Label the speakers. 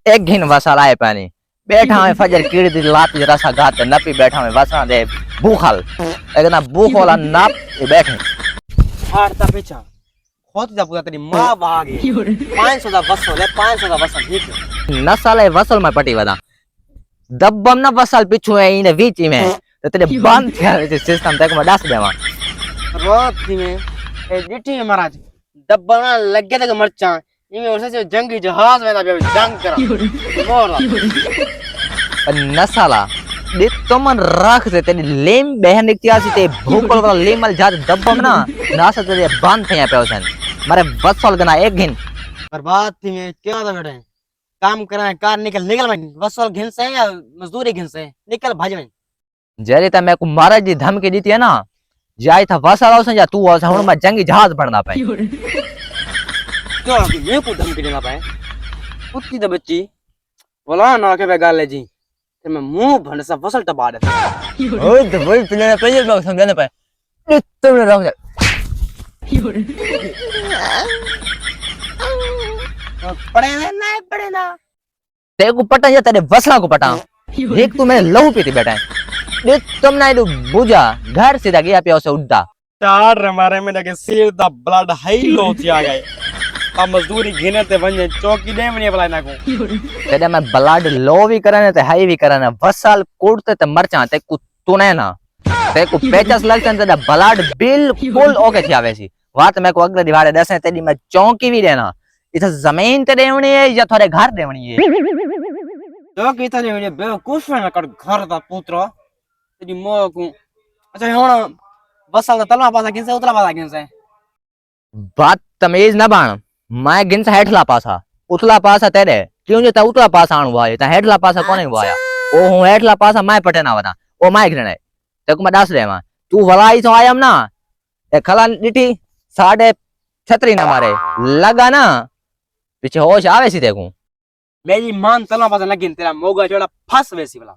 Speaker 1: एक घिन वसल आए पानी बैठा में फजर कीड़ दी लात रसा घात नपी बैठा में वसा दे भूखल एकदम भूख वाला नाप बैठे
Speaker 2: हारता पीछा होती जा पूरा तेरी मां भागे 500 दा वसल है 500 दा वसल ठीक है
Speaker 1: नसल वसल में पटी वदा दब्बम ना वसल पिछु है इन बीच में तो तेरे बंद थिया सिस्टम तक में डास देवा
Speaker 2: रात थी में ए डिठी में महाराज डब्बा ना लगे तक मरचा इमे वर्षे से जंगी जहाज में ना जंग करा मोर
Speaker 1: नसाला दे तुमन रख दे तेरी लेम बहन निकतिया सी ते भूकल वाला लेमल जात दब्बम ना नास तेरे बंद थिया पे ओसन मारे वसल गना एक घिन
Speaker 2: बर्बाद थी में क्या था बेटे काम करा कार निकल निकल मैं वसल घिन से या मजदूरी घिन से निकल भाज में
Speaker 1: जरे ता मैं को महाराज जी धमकी दी थी ना जाई था वसल ओसन जा तू ओसन हुन में जंगी जहाज बनना पाए
Speaker 2: क्यों मैं को धमकी देना पाए कुत्ती द बच्ची बोला ना के गाले जी ते मैं मुंह भंड सा फसल टबा दे
Speaker 1: ओ तो वही पिने पे ये लोग समझने पाए तुमने रख
Speaker 2: पड़े ना पड़े ना
Speaker 1: ते को पटा या तेरे वसला को पटा एक तू मैंने लहू पीती बैठा है देख तुम ना इधर बुझा घर सीधा गया पे उसे उड़ता
Speaker 2: चार मारे में लगे सिर दा ब्लड हाई लो थी आ गए अब मजदूरी घिने ते वने चौकी दे मने भला ना को
Speaker 1: तेरे में ब्लड लो भी करने ते हाई भी करने वसल कोड़ते ते मरचा ते को तूने ना ते को पेचस लगते ते ब्लड बिल्कुल ओके थी आवेसी बात मैं को अगले दिवारे दसे तेरी मैं चौकी भी देना इधर जमीन ते देवनी है या थारे घर देवनी है
Speaker 2: चौकी ते देवनी बेवकूफ है ना कर घर दा पुत्र तेरी मां को अच्छा हुन बसल दा तलवा पासा किन से उतला पासा किन से
Speaker 1: बात तमीज ना बाण मैं गिन से हेठला पासा उतला पासा तेरे क्यों जे ता उतला पासा आण हुआ है ता हेठला पासा कोने हुआ है ओ हूं हेठला पासा मैं पटे ना वदा ओ मैं गिने ते को मैं दस देवा तू वलाई तो आयम ना ए खला डिठी 6.5 ना मारे लगा ना पीछे होश आवे सी देखूं
Speaker 2: मेरी मान तलवा पासा लगिन तेरा मोगा जोड़ा फस वेसी भला